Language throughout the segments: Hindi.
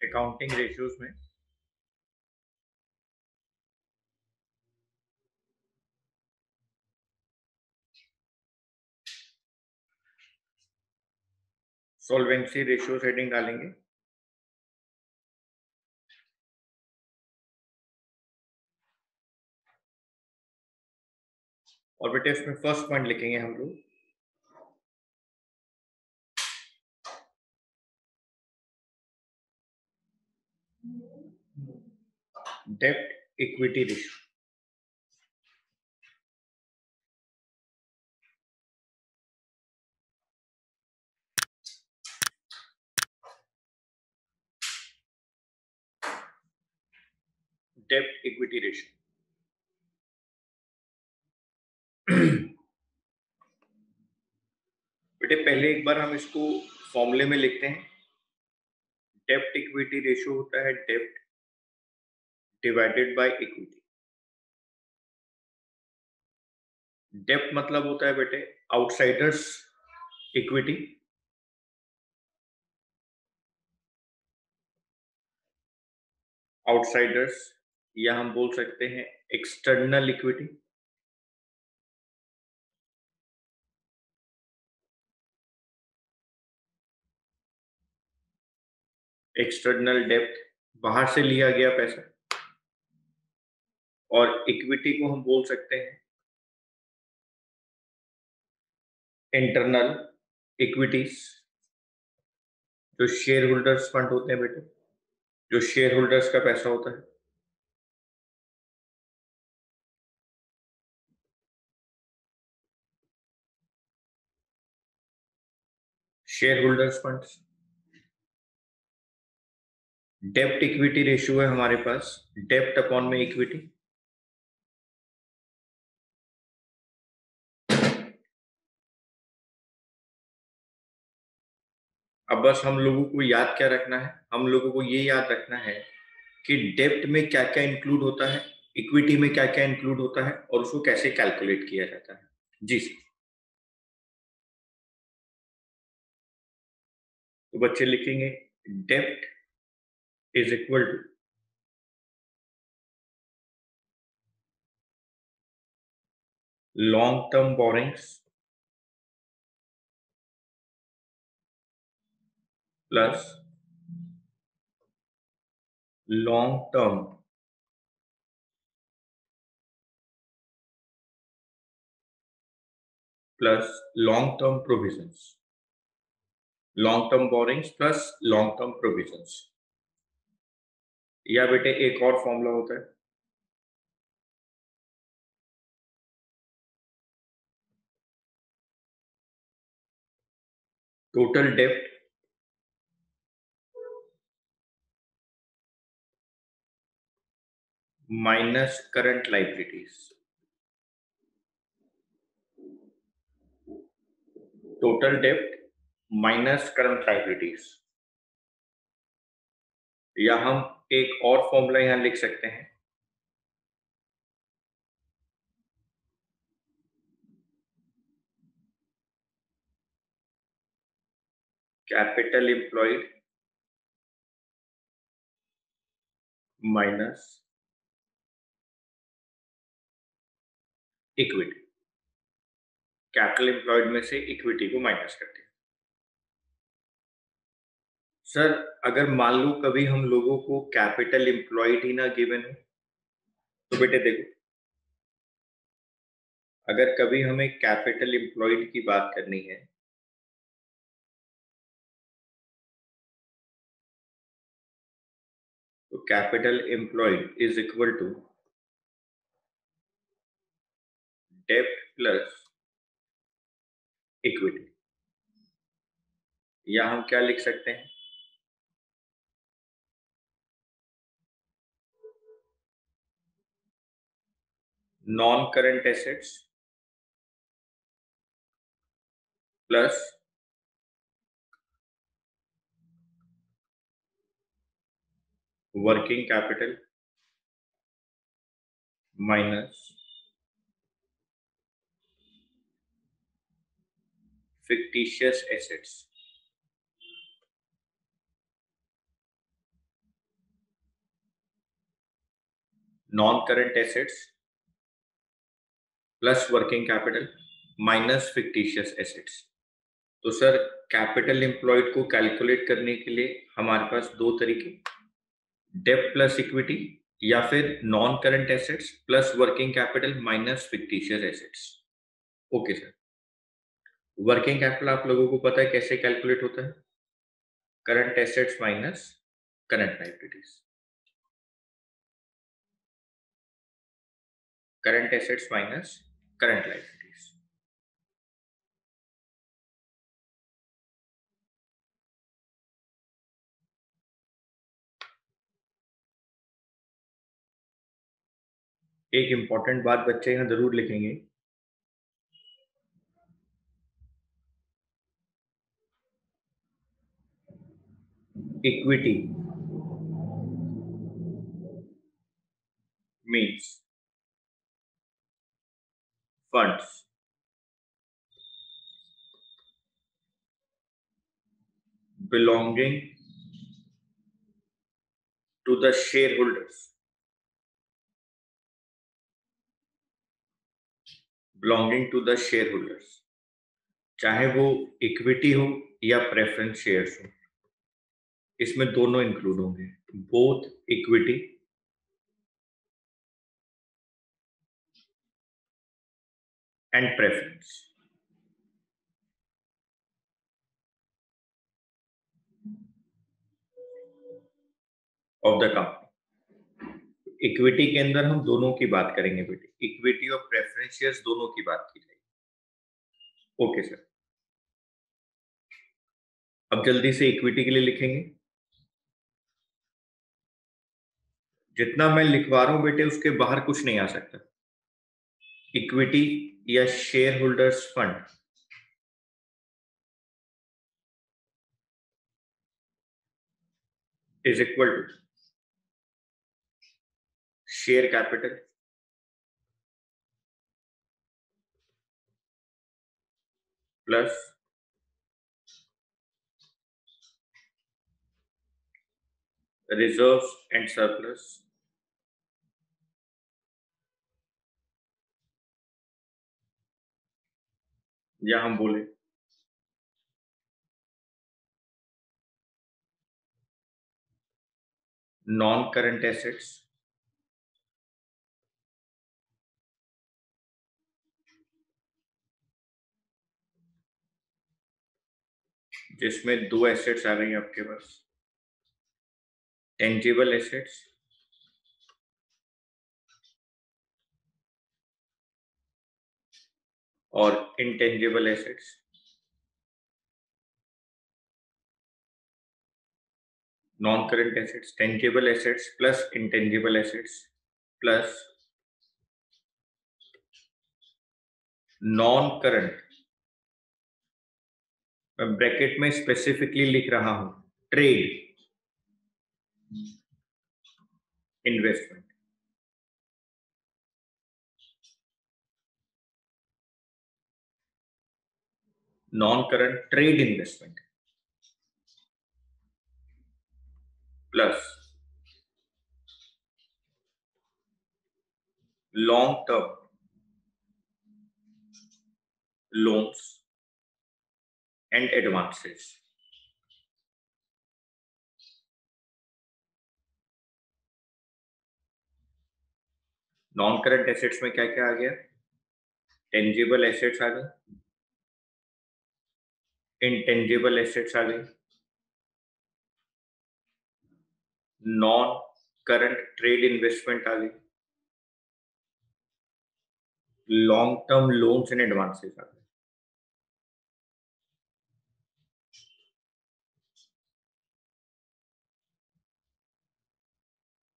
अकाउंटिंग रेशियोज में सॉल्वेंसी रेशियोज हेडिंग डालेंगे। और बेटे इसमें फर्स्ट पॉइंट लिखेंगे हम लोग डेब्ट इक्विटी रेशियो। डेब्ट इक्विटी रेशियो बेटे पहले एक बार हम इसको फॉर्मूले में लिखते हैं। डेब्ट इक्विटी रेशियो होता है डेब्ट डिवाइडेड बाय इक्विटी। डेब्ट मतलब होता है बेटे आउटसाइडर्स इक्विटी, आउटसाइडर्स या हम बोल सकते हैं एक्सटर्नल इक्विटी। एक्सटर्नल डेब्ट बाहर से लिया गया पैसा। और इक्विटी को हम बोल सकते हैं इंटरनल इक्विटीज, जो शेयर होल्डर्स फंड होते हैं बेटे, जो शेयर होल्डर्स का पैसा होता है। Share holders funds. डेब्ट इक्विटी रेशियो है हमारे पास डेब्ट अपॉन में इक्विटी। अब बस हम लोगों को याद क्या रखना है, हम लोगों को ये याद रखना है कि डेब्ट में क्या क्या इंक्लूड होता है, इक्विटी में क्या क्या इंक्लूड होता है और उसको कैसे कैलकुलेट किया जाता है। जी सर। तो बच्चे लिखेंगे डेब्ट is equal to long term borrowings plus long term plus long term provisions. Long term borrowings plus long term provisions. या बेटे एक और फॉर्मूला होता है टोटल डेब्ट माइनस करंट लाइबिलिटीज। टोटल डेब्ट माइनस करंट लाइबिलिटीज। या हम एक और फॉर्मूला यहां लिख सकते हैं capital employed minus equity. Capital employed में से इक्विटी को माइनस करते हैं। सर अगर मान लो कभी हम लोगों को कैपिटल एम्प्लॉयड ही ना गिवन हो तो बेटे देखो, अगर कभी हमें कैपिटल एम्प्लॉयड की बात करनी है तो capital employed is equal to डेब्ट प्लस इक्विटी। या हम क्या लिख सकते हैं non current assets plus working capital minus fictitious assets. Non current assets plus working capital minus fictitious assets. तो सर कैपिटल एम्प्लॉयड को कैलकुलेट करने के लिए हमारे पास दो तरीके, डेब्ट प्लस इक्विटी या फिर non current assets plus working capital minus fictitious assets. Okay sir, working capital आप लोगों को पता है कैसे कैलकुलेट होता है? Current assets minus current liabilities. Current assets minus current liabilities. एक इंपॉर्टेंट बात बच्चे यहां जरूर लिखेंगे, equity means funds belonging to the shareholders, belonging to the shareholders, चाहे वो इक्विटी हो या प्रेफरेंस शेयर्स हो, इसमें दोनों इंक्लूड होंगे, both equity and preference of the company. Equity के अंदर हम दोनों की बात करेंगे बेटे, इक्विटी और प्रेफरेंस शेयर्स दोनों की बात की जाएगी। ओके सर, अब जल्दी से इक्विटी के लिए लिखेंगे। जितना मैं लिखवा रहा हूं बेटे उसके बाहर कुछ नहीं आ सकता। इक्विटी या shareholders fund is equal to share capital plus reserves and surplus या हम बोले नॉन करंट एसेट्स जिसमें दो एसेट्स आ गई आपके पास, टेंजिबल एसेट्स और intangible assets. Non current assets tangible assets plus intangible assets plus non current, मैं ब्रैकेट में स्पेसिफिकली लिख रहा हूं, trade investment. Non current trade investment plus long term loans and advances. Non current assets में क्या क्या आ गया? टेंजिबल एसेट्स आ गए, इंटेंजिबल एसेट्स आ गई, नॉन करंट ट्रेड इन्वेस्टमेंट आ गई, long term loans and advances आ गए।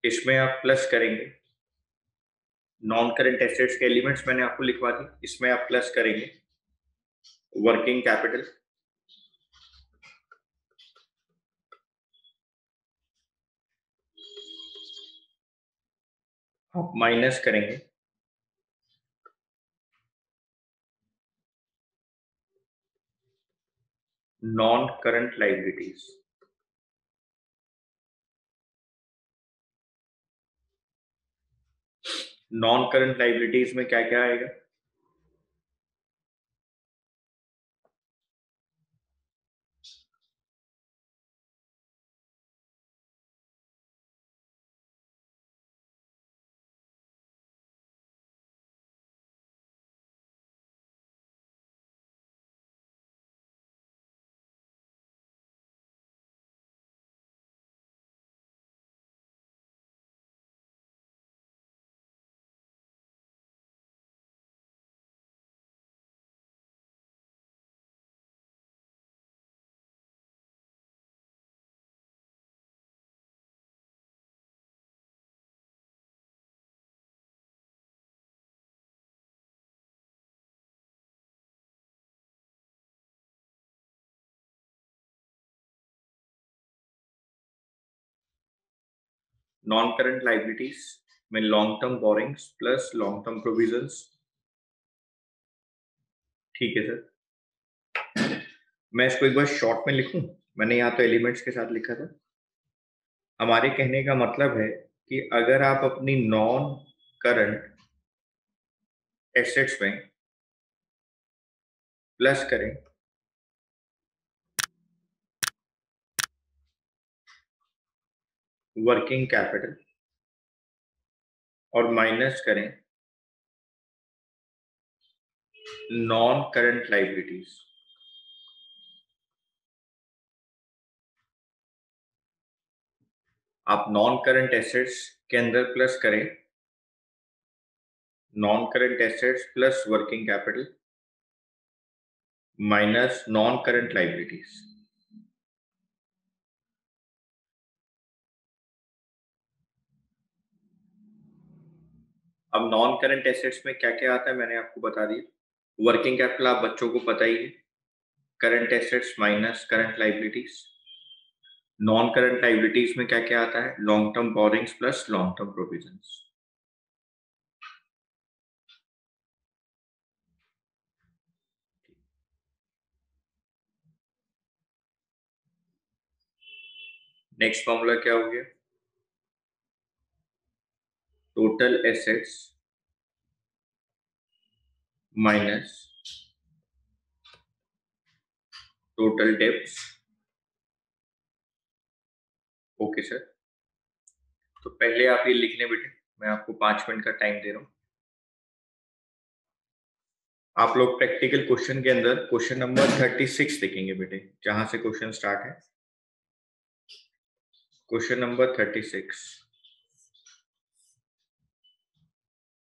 इसमें आप प्लस करेंगे, नॉन करंट एसेट्स के एलिमेंट्स मैंने आपको लिखवा दी, इसमें आप प्लस करेंगे वर्किंग कैपिटल आप माइनस करेंगे non current liabilities. Non current liabilities में क्या क्या आएगा? नॉन करंट लाइबिलिटीज में long term borrowings plus long term provisions. ठीक है सर, मैं इसको एक बार शॉर्ट में लिखूं। मैंने यहाँ तो एलिमेंट्स के साथ लिखा था। हमारे कहने का मतलब है कि अगर आप अपनी नॉन करंट एसेट्स में प्लस करें वर्किंग कैपिटल और माइनस करें नॉन करंट लाइबिलिटीज, आप नॉन करंट एसेट्स के अंदर प्लस करें non current assets plus working capital minus non current liabilities. अब नॉन करंट एसेट्स में क्या क्या आता है मैंने आपको बता दिया। वर्किंग कैपिटल आप बच्चों को पता ही है, current assets minus current liabilities. Non current liabilities में क्या क्या आता है? Long term borrowings plus long term provisions. Next formula क्या हो गया? Total assets minus total debts. Okay sir, तो पहले आप ये लिख लें बेटे, मैं आपको 5 मिनट का टाइम दे रहा हूँ। आप लोग प्रैक्टिकल क्वेश्चन के अंदर क्वेश्चन नंबर 36 देखेंगे बेटे, जहां से क्वेश्चन स्टार्ट है। क्वेश्चन नंबर 36,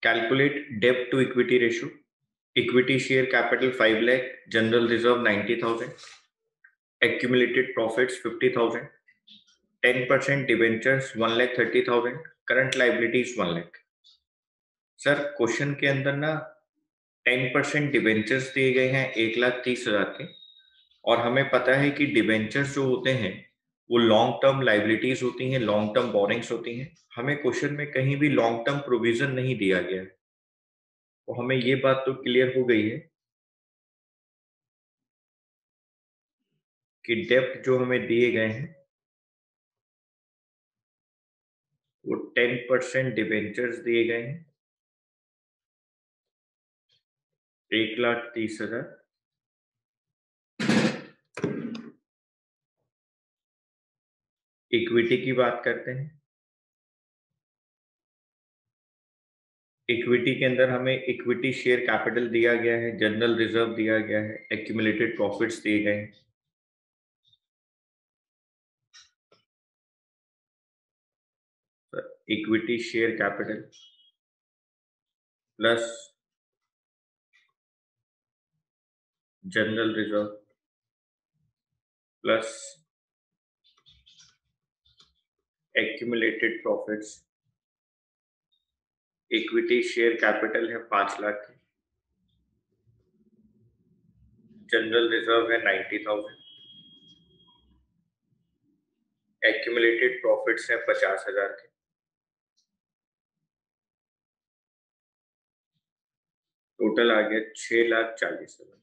कैलकुलेट डेब्ट to equity ratio. Equity share capital 5 lakh, general reserve 90,000, accumulated profits 50,000, 10% debentures 1,30,000, current liabilities 1 lakh. Sir question के अंदर ना 10% डिबेंचर्स दिए गए हैं 1,30,000 के, और हमें पता है कि डिबेंचर्स जो होते हैं वो लॉन्ग टर्म लाइबिलिटीज होती हैं, लॉन्ग टर्म बोरिंग्स होती हैं। हमें क्वेश्चन में कहीं भी लॉन्ग टर्म प्रोविजन नहीं दिया गया है, तो हमें ये बात तो क्लियर हो गई है कि डेप्ट जो हमें दिए गए हैं वो 10% डिबेंचर्स दिए गए हैं 1,30,000, इक्विटी की बात करते हैं। इक्विटी के अंदर हमें इक्विटी शेयर कैपिटल दिया गया है, जनरल रिजर्व दिया गया है, एक्यूमुलेटेड प्रॉफिट्स दिए गए हैं। Equity share capital plus general reserve plus accumulated profits. Equity share capital है 5 लाख, जनरल रिजर्व है 90,000, एक्यूमुलेटेड प्रॉफिट्स है 50,000 के। टोटल आ गया 6,40,000।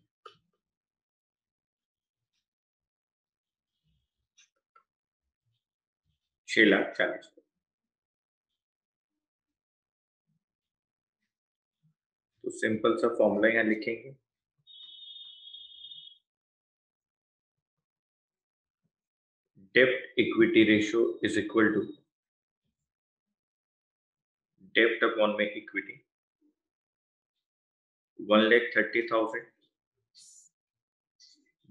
6,40,000। तो सिंपल सा फॉर्मूला यहाँ लिखेंगे, डेप्ट equity ratio is equal to dept upon में equity 1,30,000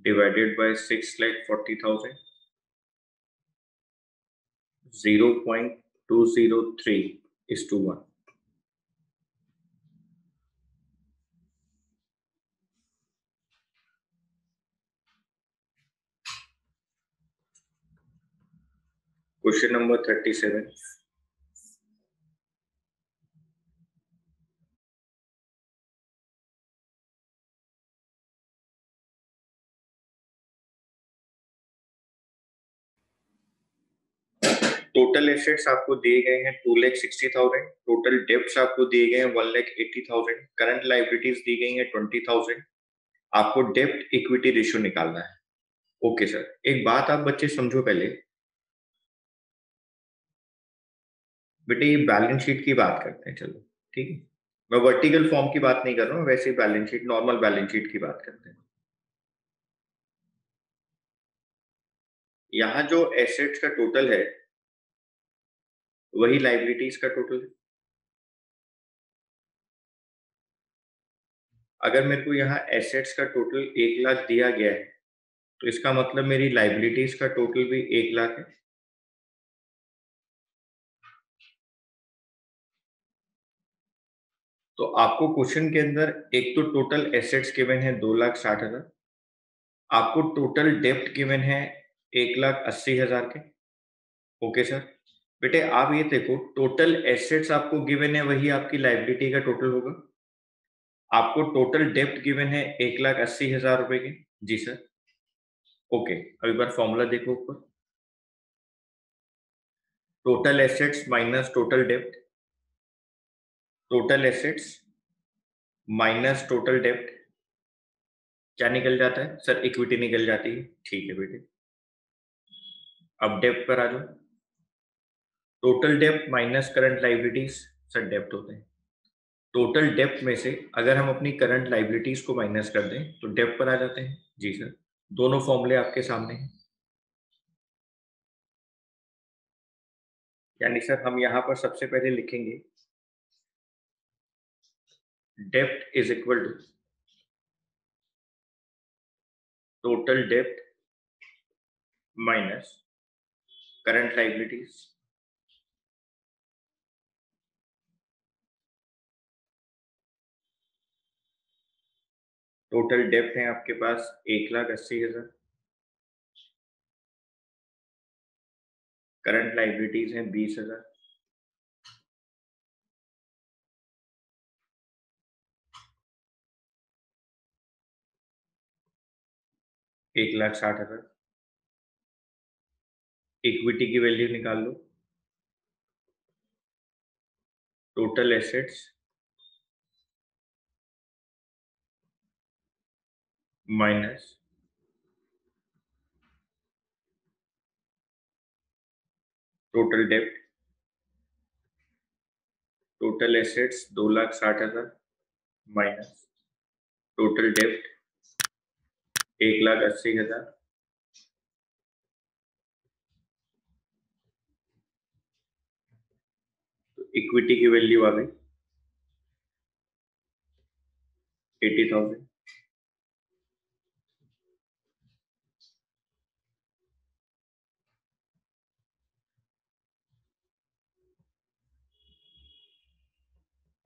divided by 6,40,000, 0.203:1. Question number 37. Total assets आपको दिए गए हैं 2,60,000, टोटल डेब्ट्स आपको दिए गए हैं 1,80,000, करंट लाइबिलिटीज दी गई हैं 20,000, आपको डेब्ट इक्विटी रेशियो निकालना है। ओके सर, एक बात आप बच्चे समझो पहले, बेटे ये बैलेंस शीट की बात करते हैं, चलो ठीक है, मैं वर्टिकल फॉर्म की बात नहीं कर रहा हूँ, वैसे balance sheet, normal balance sheet की बात करते हैं। यहाँ जो एसेट्स का टोटल है वही लाइबिलिटीज का टोटल है। अगर मेरे को यहाँ एसेट्स का टोटल 1,00,000 दिया गया है तो इसका मतलब मेरी लाइबिलिटीज का टोटल भी 1,00,000 है। तो आपको क्वेश्चन के अंदर एक तो टोटल एसेट्स गिवन है 2,60,000, आपको टोटल डेप्ट गिवन है 1,80,000 के। ओके सर, बेटे आप ये देखो, टोटल एसेट्स आपको गिवन है वही आपकी लाइबिलिटी का टोटल होगा। आपको टोटल डेप्ट गिवन है 1,80,000 रुपए के। जी सर। ओके, अब एक बार फॉर्मूला देखो ऊपर, टोटल एसेट्स माइनस टोटल डेप्ट, टोटल एसेट्स माइनस टोटल डेप्ट, क्या निकल जाता है सर? इक्विटी निकल जाती है। ठीक है बेटे, अब डेप्ट पर आ जाओ, टोटल डेप्ट माइनस करंट लाइबिलिटीज, सर डेप्ट होते हैं। टोटल डेप्ट में से अगर हम अपनी करंट लाइबिलिटीज को माइनस कर दें तो डेप्ट पर आ जाते हैं। जी सर, दोनों फॉर्मूले आपके सामने हैं। यानी सर हम यहां पर सबसे पहले लिखेंगे डेप्ट is equal to total dept minus current liabilities. Total डेप्ट है आपके पास 1,80,000, करंट लाइबिलिटीज हैं 20,000, एक लाख 60,000। इक्विटी की वैल्यू निकाल लो, टोटल एसेट्स माइनस टोटल डेप्ट, टोटल एसेट्स 2,60,000 माइनस टोटल डेप्ट 1,80,000, तो इक्विटी की वैल्यू आ गई 80,000।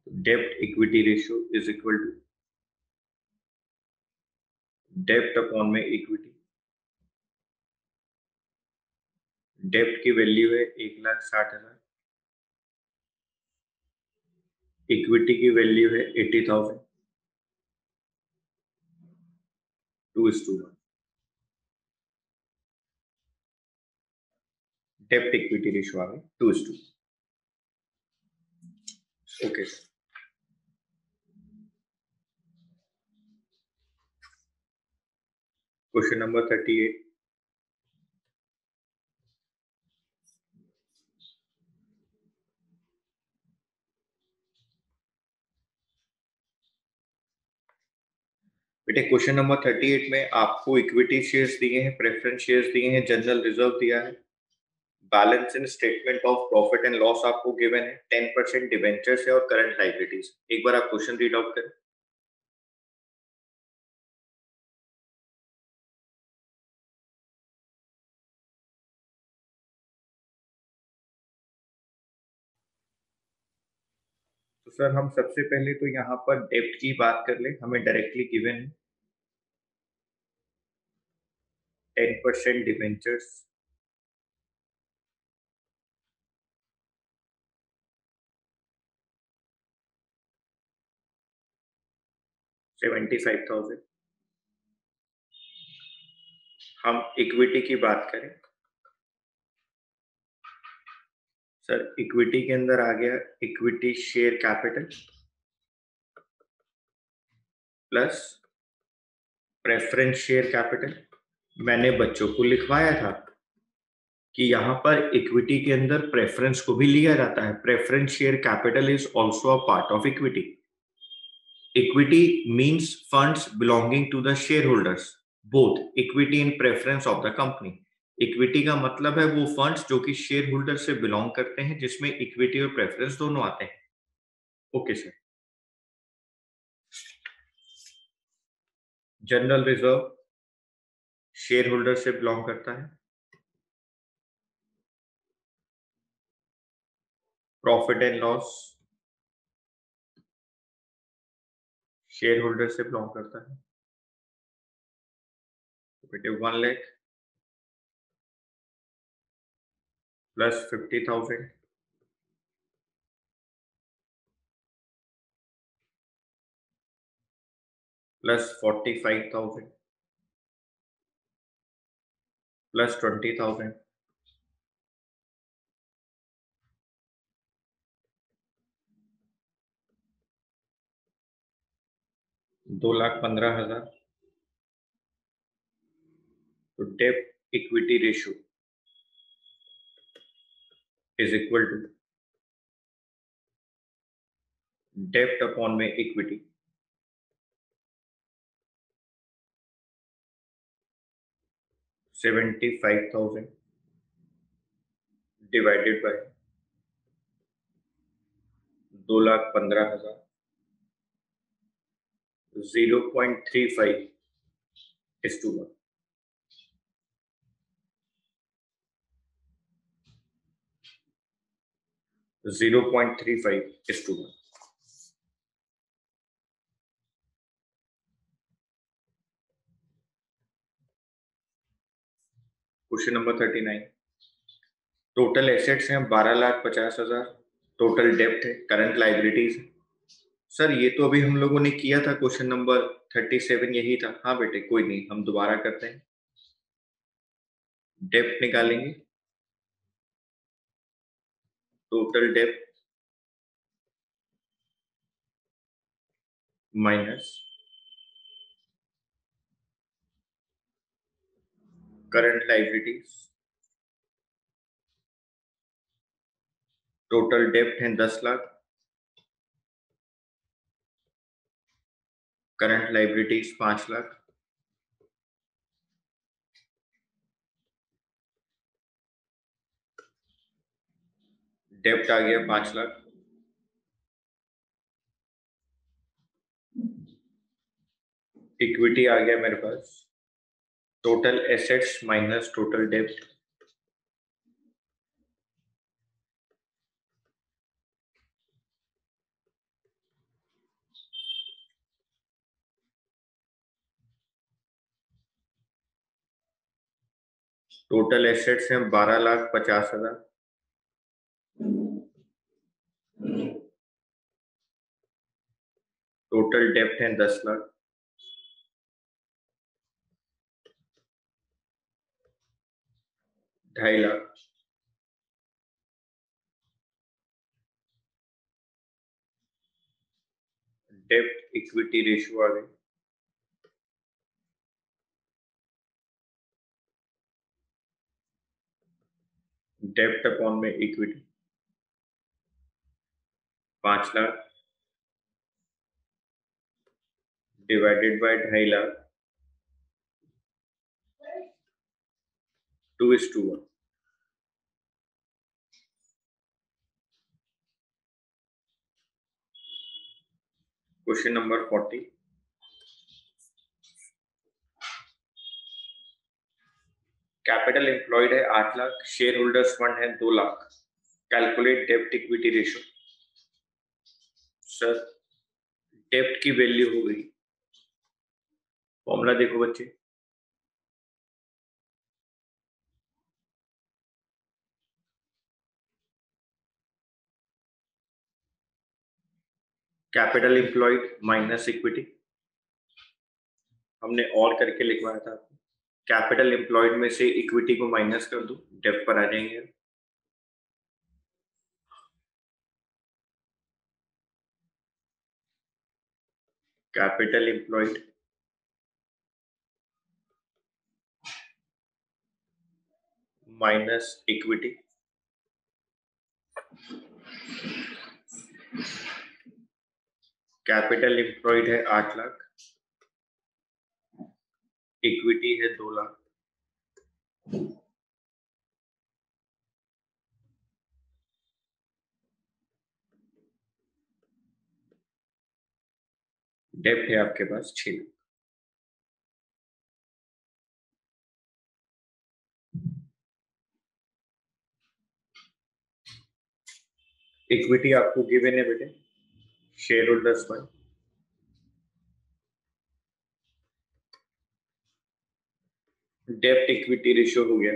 डेप्ट equity ratio is equal to dept upon में इक्विटी, डेप्ट की वैल्यू है 1,60,000, इक्विटी की वैल्यू है 80,000, 2:1, डेप्ट इक्विटी रेशियो आ गई 2:2। Okay sir, question number 38। बेटे क्वेश्चन नंबर 38 में आपको इक्विटी शेयर्स दिए हैं, प्रेफरेंस शेयर्स दिए हैं, जनरल रिजर्व दिया है, balance in statement of profit and loss आपको गिवन है, 10% डिबेंचर्स है और करंट लायबिलिटीज। एक बार आप क्वेश्चन रीड आउट करें। तो सर हम सबसे पहले तो यहाँ पर डेब्ट की बात कर ले, हमें डायरेक्टली गिवन है 10% डिबेंचर्स, 75,000। हम इक्विटी की बात करें, सर इक्विटी के अंदर आ गया equity share capital plus preference share capital. मैंने बच्चों को लिखवाया था कि यहाँ पर इक्विटी के अंदर प्रेफरेंस को भी लिया जाता है। Preference share capital is also a part of equity. Equity means funds belonging to the shareholders, both equity and preference of the company. Equity का मतलब है वो फंड्स जो कि शेयर होल्डर से बिलोंग करते हैं, जिसमें इक्विटी और प्रेफरेंस दोनों आते हैं। Okay sir. General reserve share holder से बिलोंग करता है। Profit and loss share holder से बिलोंग करता है। तो बेटे 1 लाख प्लस 50,000 प्लस 45,000 प्लस 20,000 2,15,000। तो डेब्ट equity ratio is equal to डेब्ट अपॉन में equity 75,000 divided by 2,15,000। 0.35 is to 1। 0.35 is to 1। Question number 39। Total assets हैं 12,50,000, टोटल डेब्ट है, करंट लाइबिलिटीज है। सर ये तो अभी हम लोगों ने किया था, क्वेश्चन नंबर 37 यही था। हाँ बेटे कोई नहीं, हम दोबारा करते हैं। डेब्ट निकालेंगे, टोटल डेब्ट माइनस करंट लाइबिलिटीज। टोटल डेब्ट है 10 लाख, करंट लाइबिलिटीज 5 लाख। डेब्ट आ गया 5 लाख, इक्विटी आ गया मेरे पास, टोटल एसेट्स माइनस टोटल डेब्ट, टोटल एसेट्स हैं 12,50,000, टोटल डेब्ट है 10 लाख, ढाई लाख। डेब्ट इक्विटी रेशियो आ गई डेब्ट अपॉन में equity 5 lakh divided bye 2.5 lakh 2:1। Question number 40, capital employed है 8 लाख, शेयर होल्डर्स फंड है 2 लाख, कैलकुलेट डेब्ट इक्विटी रेशियो। सर डेब्ट की वैल्यू हो गई, फॉर्मूला देखो बच्चे, कैपिटल एम्प्लॉयड माइनस इक्विटी, हमने और करके लिखवाया था आपको। कैपिटल एम्प्लॉयड में से इक्विटी को माइनस कर दो, डेब्ट पर आ जाएंगे। Capital employed minus equity, capital employed है 8 लाख, इक्विटी है 2 लाख, डेब्ट है आपके पास 6 लाख। इक्विटी आपको गिवन है बेटे, शेयर होल्डर्स फंड, डेब्ट इक्विटी रेशियो हो गया,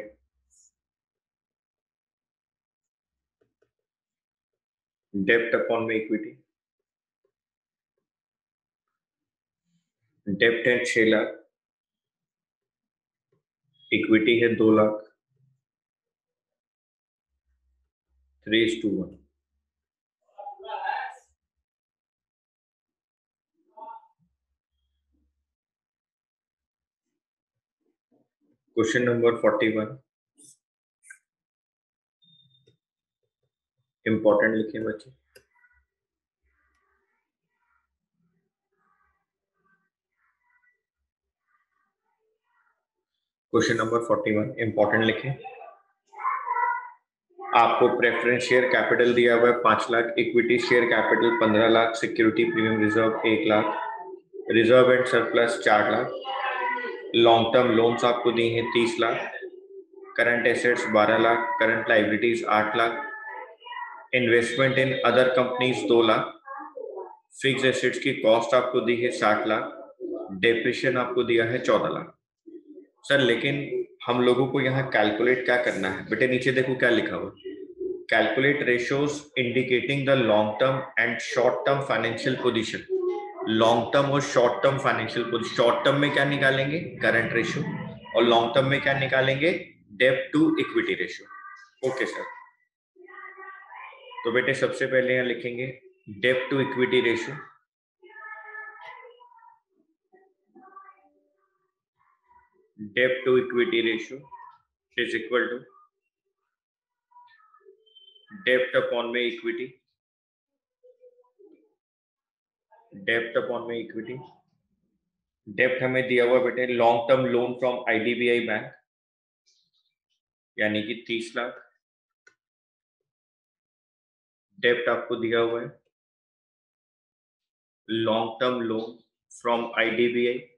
डेब्ट अपॉन में इक्विटी, डेब्ट है 6 लाख, इक्विटी है 2 लाख, 3:1। क्वेश्चन नंबर 41, इंपॉर्टेंट लिखे बच्चे। क्वेश्चन नंबर 41 इंपॉर्टेंट लिखे। आपको प्रेफरेंस शेयर कैपिटल दिया हुआ है 5 lakh, equity share capital 15 lakh, security premium reserve 1 lakh, reserve and surplus 4 lakh, long term loans आपको दिए हैं 30 lakh, current assets 12 lakh, current liabilities 8 lakh, investment in other companies 2 lakh, fix assets की कॉस्ट आपको दी है 60 लाख, डेप्रिशिएशन आपको दिया है 14 लाख। सर लेकिन हम लोगों को यहाँ कैलकुलेट क्या करना है बेटे, नीचे देखो क्या लिखा हुआ, calculate ratios indicating the long term and short term financial position. Long term और short term financial position, short term में क्या निकालेंगे, करंट रेशियो, और लॉन्ग टर्म में क्या निकालेंगे, डेब्ट to equity ratio. Okay sir, तो बेटे सबसे पहले यहाँ लिखेंगे डेब्ट टू इक्विटी रेशियो, डेब्ट to equity ratio is equal to डेब्ट अपॉन में इक्विटी, डेब्ट अपॉन में इक्विटी। डेब्ट हमें दिया हुआ बेटे long term loan from IDBI bank, यानी कि 30 लाख, डेब्ट आपको दिया हुआ है long term loan from IDBI,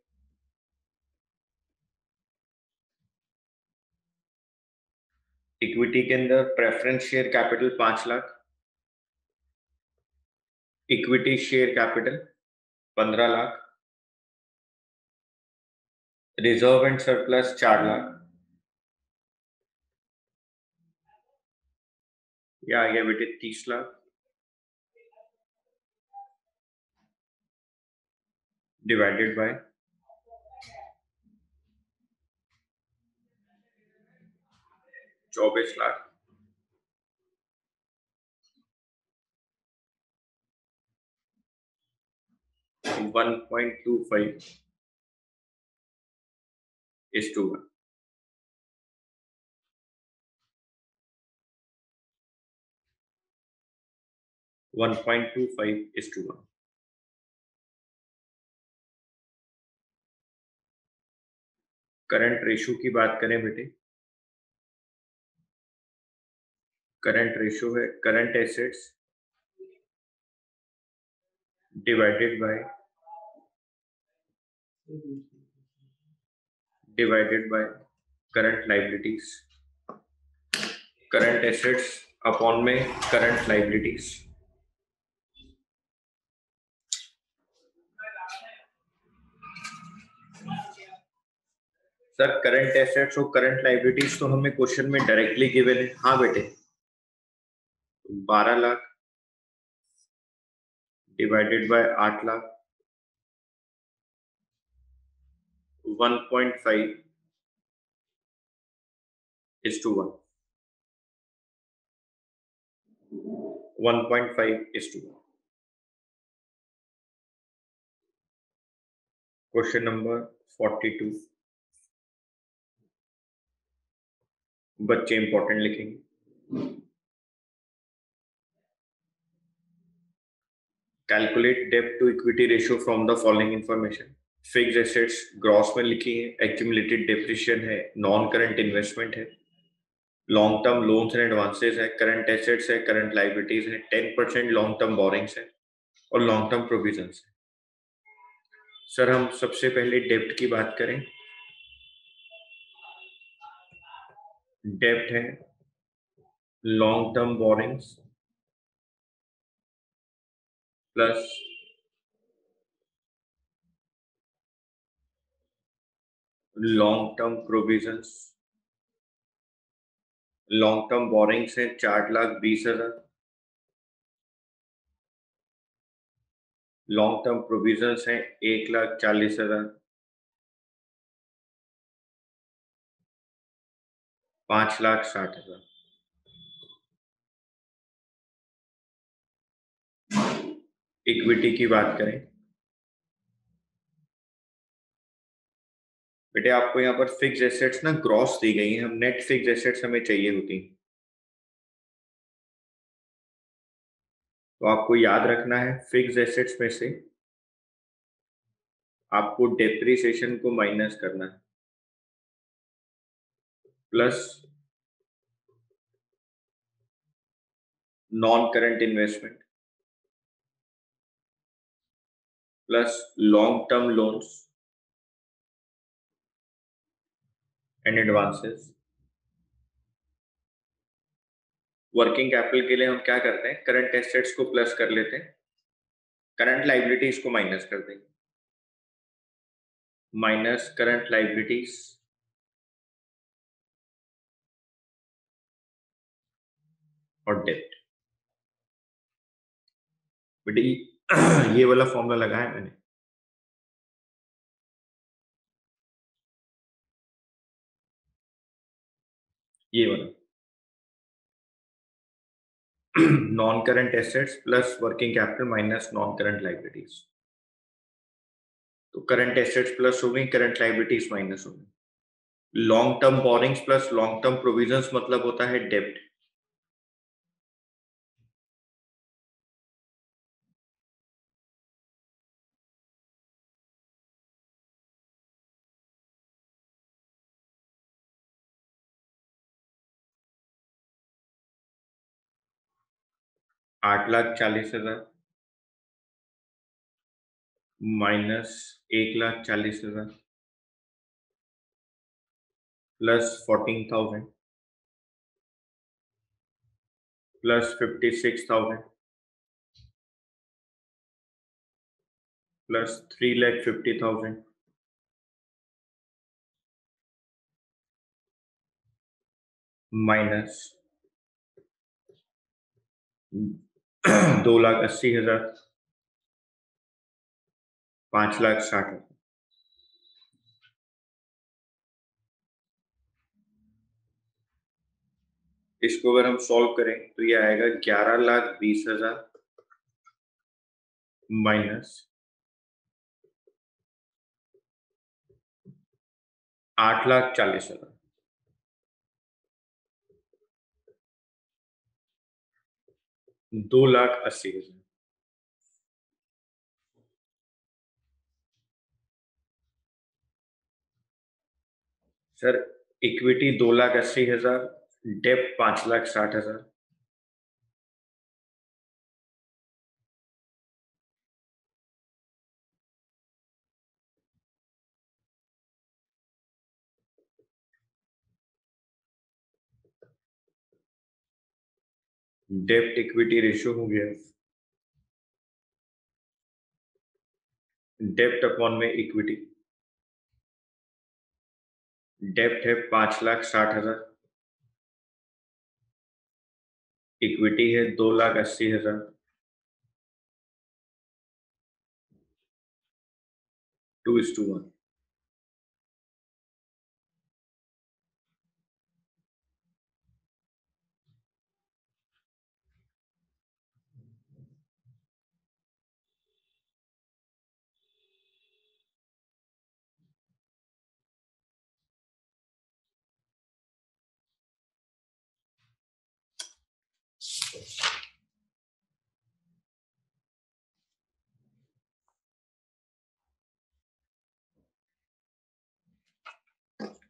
equity के अंदर preference share capital 5 lakh, equity share capital 15 lakh, reserve and surplus 4 lakh, या आ गया बेटे 30 lakh, divided bye 24 lakh, 1.25 is to 1, 1.25 is to 1। Current ratio की बात करें बेटे, करंट रेशो है current assets divided by current liabilities, current assets upon में current liabilities. Sir current assets और करंट लाइबिलिटीज तो हमें क्वेश्चन में डायरेक्टली गिवन है। हाँ बेटे, 12 lakh divided by 8 lakh 1.5 is to 1, 1.5 is to 1। Question number 42 बच्चे इंपॉर्टेंट लिखेंगे। कैलकुलेट डेब्ट to equity ratio from the following information. Fixed assets gross में लिखी है, एक्यूमुलेटेड डेप्रिसिएशन है, नॉन करंट इन्वेस्टमेंट है, long term loans and advances है, करंट एसेट्स है, करंट लाइबिलिटीज है, 10% लॉन्ग टर्म बोरिंग्स है और लॉन्ग टर्म प्रोविजंस है। सर हम सबसे पहले डेब्ट की बात करें। डेब्ट है long term borrowings plus long term provisions. Long term borrowings है 4,20,000, लॉन्ग टर्म प्रोविजंस है 1,40,000, 5,60,000। इक्विटी की बात करें बेटे, आपको यहाँ पर फिक्स एसेट्स ना ग्रॉस दी गई हैं, हम नेट फिक्स एसेट्स हमें चाहिए होती, तो आपको याद रखना है फिक्स एसेट्स में से आपको डेप्रिसिएशन को माइनस करना है plus non current investment plus long term loans and advances. Working capital के लिए हम क्या करते हैं, करंट एसेट्स को प्लस कर लेते हैं, करंट लाइबिलिटीज को माइनस कर देंगे, माइनस करंट लाइबिलिटीज और डेब्ट। बेटे ये वाला फॉर्मूला लगाया मैंने, ये वाला non current assets plus working capital minus non current liabilities. तो करंट एसेट्स प्लस हो गई, करंट लाइबिलिटीज माइनस हो गई। Long term borrowings plus long term provisions मतलब होता है डेब्ट। 8,40,000 minus 1,40,000 plus 14,000 plus 56,000 plus 3,50,000 minus 2,80,000 5,60,000। इसको अगर हम सॉल्व करें तो ये आएगा 11,20,000 माइनस 8,40,000 2,80,000। सर इक्विटी 2,80,000, डेप्ट 5,60,000। डेप्ट इक्विटी रेशियो हो गया, डेप्ट अपॉन में इक्विटी। डेप्ट है 5,60,000, इक्विटी है 2,80,000, 2:1।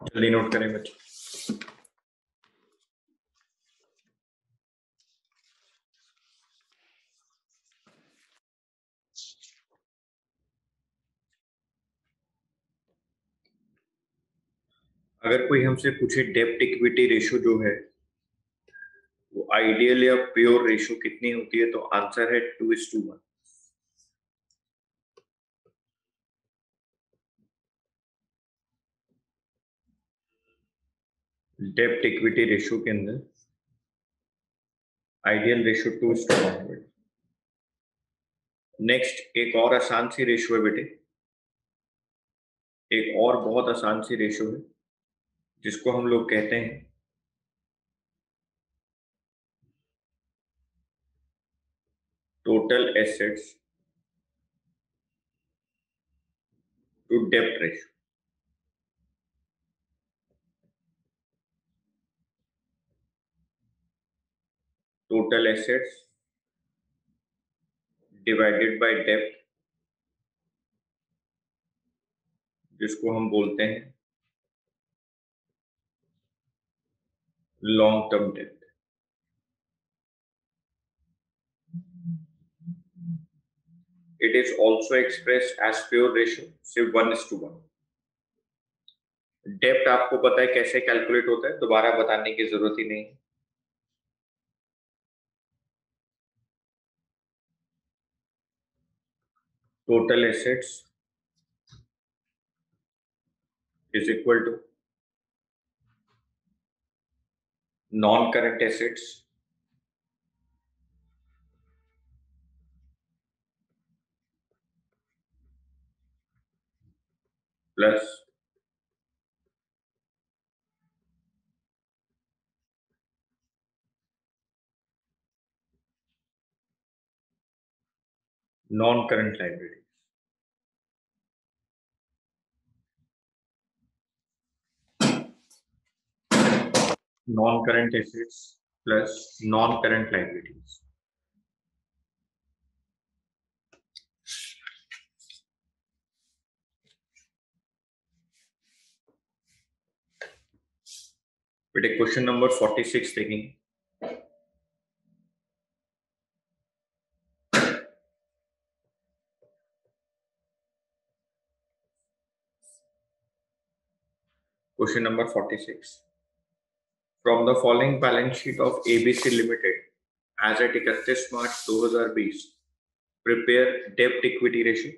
जल्दी नोट करें बच्चे। अगर कोई हमसे पूछे डेप्ट इक्विटी रेशियो जो है वो आइडियल या प्योर रेशियो कितनी होती है, तो आंसर है 2:1। डेप्ट इक्विटी रेशियो के अंदर आइडियल रेशियो 2:1 है। नेक्स्ट एक और आसान सी रेशियो है बेटे, एक और बहुत आसान सी रेशियो है जिसको हम लोग कहते हैं total assets to dept ratio. Total assets divided bye डेप्ट, जिसको हम बोलते हैं long term dept. It is also expressed as pure ratio, सिर्फ 1:1। डेप्ट आपको पता है कैसे कैलकुलेट होता है, दोबारा बताने की जरूरत ही नहीं। Total assets is equal to non current assets plus non current liability. Non current assets plus non current liabilities. बेटे क्वेश्चन नंबर 46 देखेंगे। Question number 46, from the following balance sheet of ABC limited as at 31 March 2020 prepare डेप्ट equity ratio.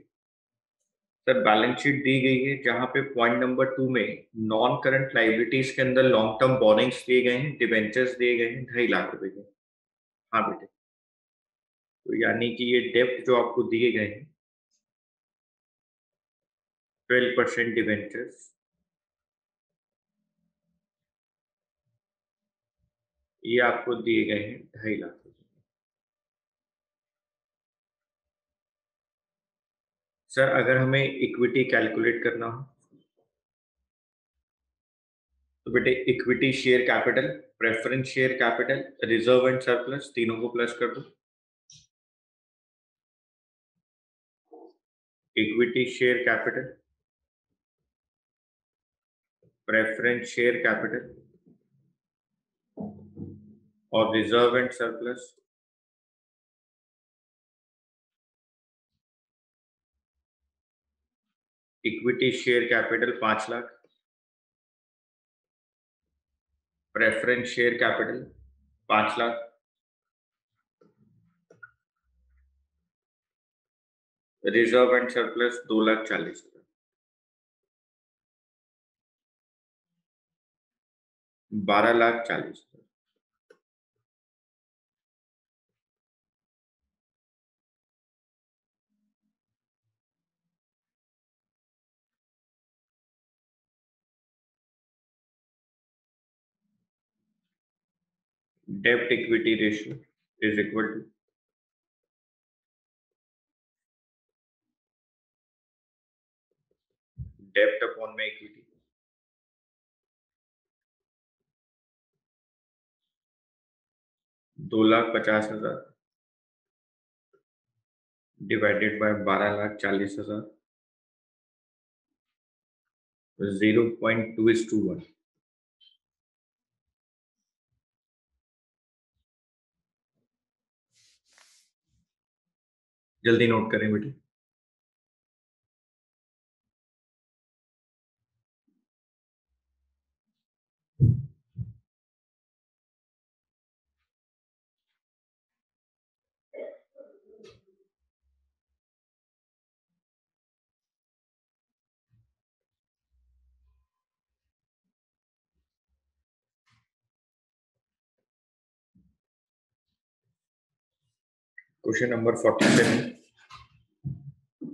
Sir balance sheet दी गई है जहां पे पॉइंट नंबर 2 में नॉन करंट लाइबिलिटीज के अंदर लॉन्ग टर्म बोरिंग्स दिए गए हैं, डिबेंचर्स दिए गए हैं 2.5 लाख रुपए के। हाँ बेटे, तो यानी कि ये डेप्ट जो आपको दिए गए हैं 12% डिबेंचर्स, ये आपको दिए गए हैं 2.5 लाख रुपए। सर अगर हमें इक्विटी कैलकुलेट करना हो तो बेटे equity share capital, preference share capital, reserve and surplus तीनों को प्लस कर दो। Equity share capital preference share capital और reserve and surplus. Equity share capital 5 lakh, preference share capital 5 lakh, reserve and surplus 2,40,000, 12,40,000। डेब्ट equity ratio is equal to डेब्ट अपॉन में इक्विटी, 2,50,000 डिवाइडेड बाय 12,40,000, 0.2:1। जल्दी नोट करें बेटे। Question number 47,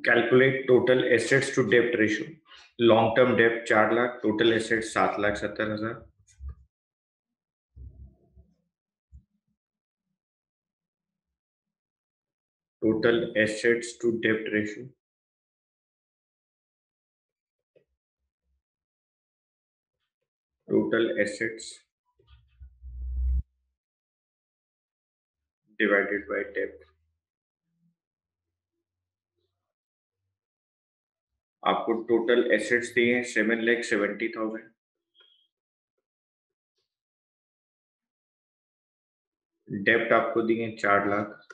calculate total assets to डेब्ट रेशियो। लॉन्ग टर्म डेब्ट 4 lakh, total assets 7,70,000। Total assets to डेब्ट ratio, total assets divided bye डेब्ट। आपको टोटल एसेट्स दिए हैं 7,70,000, डेब्ट आपको दिए 4 lakh,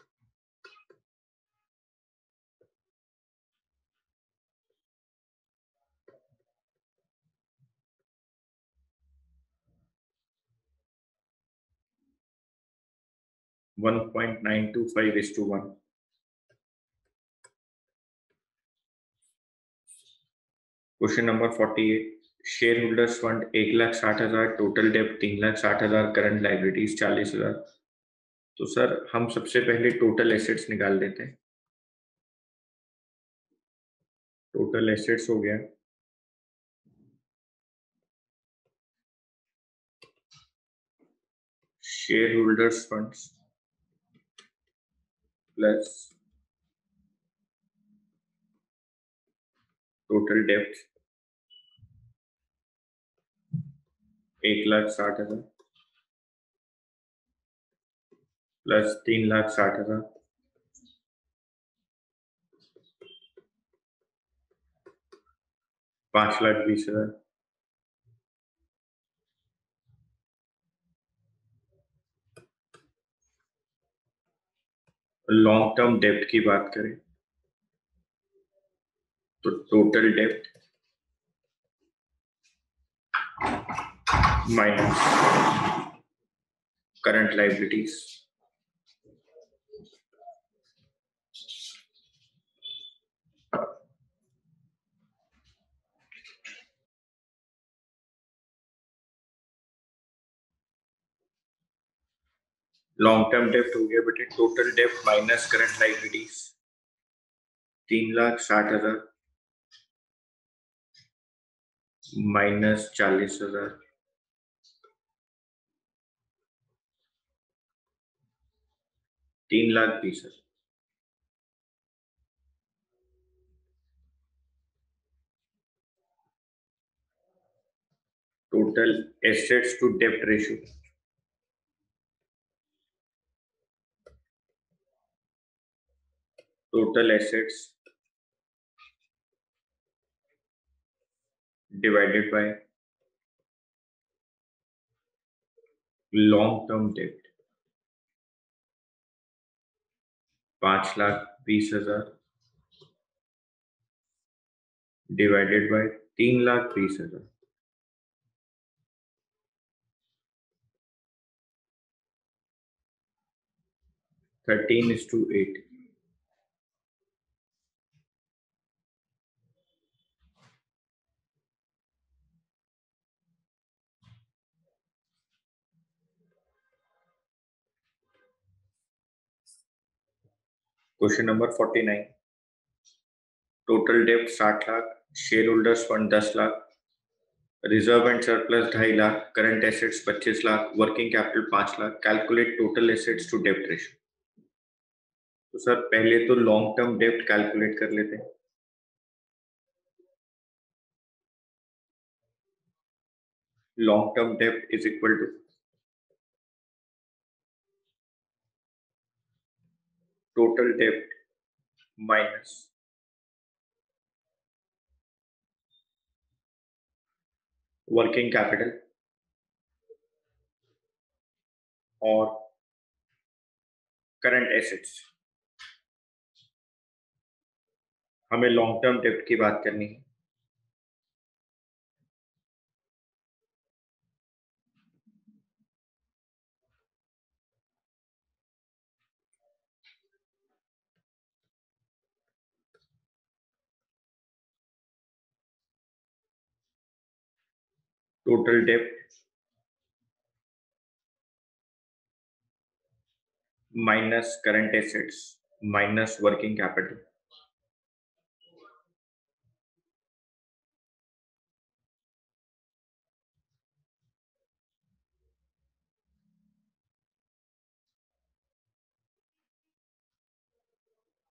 one 1.925:1। Question number 48, share holders fund 1,60,000, total डेब्ट 3,60,000, करंट लाइबिलिटीज 40,000। तो सर हम सबसे पहले टोटल एसेट्स निकाल देते हैं। टोटल एसेट्स हो गया share holders funds plus total डेब्ट 1,60,000 प्लस 3,60,000, 5,20,000। लॉन्ग टर्म डेब्ट की बात करें तो टोटल डेब्ट minus current liabilities, long term डेब्ट हो गया बेटे टोटल डेब्ट minus current liabilities 3,60,000 minus 40,000, 3,20,000। Total assets to डेब्ट ratio, total assets divided by long term debt 5,20,000 divided by 3,20,000, 13:8। Question number 49। Total dept 60 lakh, share holders fund 10 lakh, reserve and surplus 2.5 lakh, current assets 25 lakh, working capital 5 lakh. Calculate total assets to dept ratio. तो सर पहले तो लॉन्ग टर्म डेप्ट कैलकुलेट कर लेते हैं। Long term dept is equal to total dept minus working capital और करंट एसेट्स। हमें लॉन्ग टर्म डेप्ट की बात करनी है। टोटल डेप्ट minus current assets minus working capital.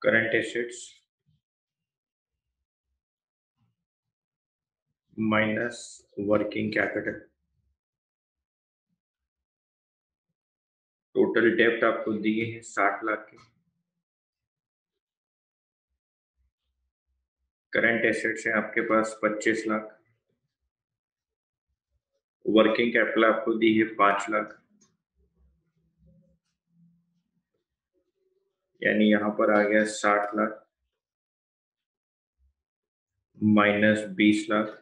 Current assets minus working capital. Total डेप्ट आपको दिए हैं 60 लाख के। करंट एसेट्स है आपके पास 25 लाख। वर्किंग कैपिटल आपको दी है 5 लाख, यानी यहां पर आ गया 60 लाख माइनस 20 लाख,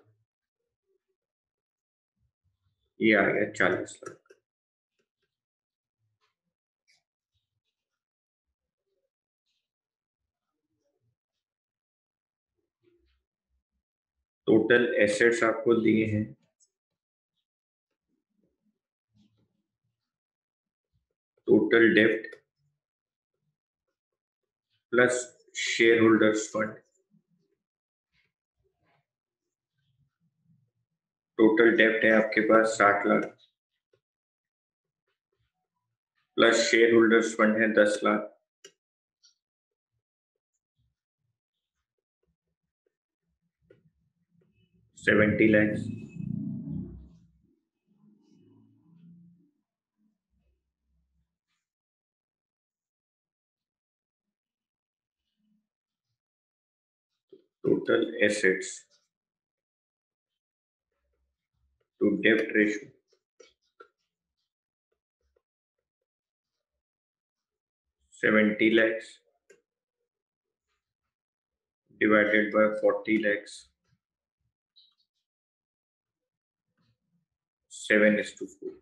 ये आ गया 40 लाख। टोटल एसेट्स आपको दिए हैं टोटल डेप्ट plus share holders fund. Total डेप्ट है आपके पास 60 lakh plus share holders fund है 10 lakh, 70 lakhs. Total assets to dept ratio 70 lakhs divided by 40 lakhs, 7:4।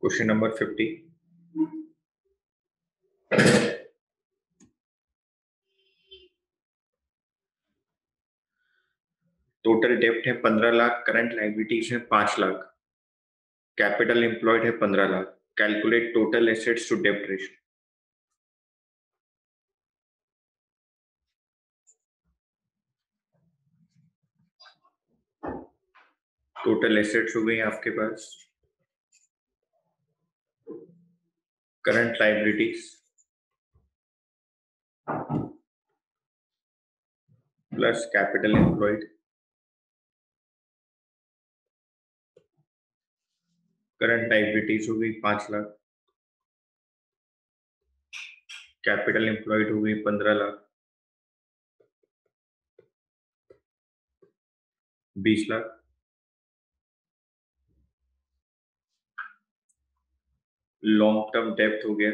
Question number 50। Total डेप्ट है 15 लाख, करंट लाइबिलिटीज है 5 लाख, कैपिटल एम्प्लॉयड है 15 lakh. Calculate total assets to dept ratio. Total assets हो गई आपके पास current liabilities plus capital employed current liabilities हो गई 5 लाख, कैपिटल एम्प्लॉयड हो गई 15 lakh, 20 lakh, long term depth हो गया,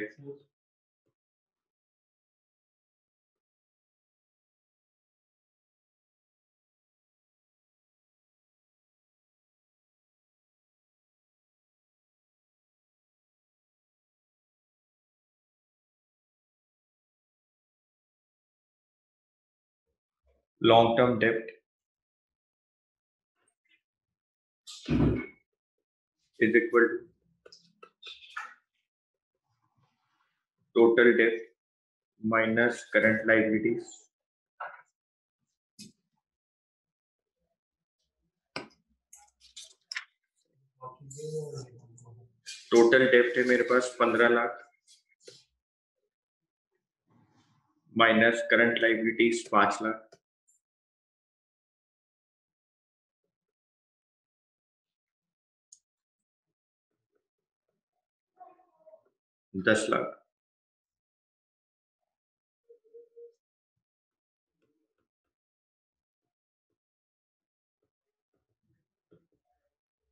long term dept is equal to total dept minus current liabilities. Total डेप्ट है मेरे पास 15 lakh, minus current liabilities 5 lakh, दस lakh.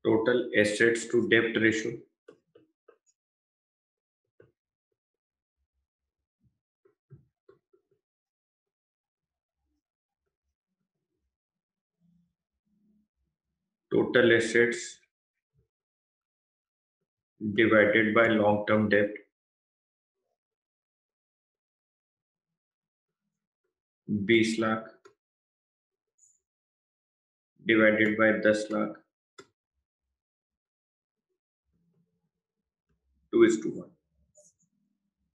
Total assets to dept ratio total assets divided by long term डेप्ट 20 लाख डिवाइडेड बाय 10 लाख, 2:1।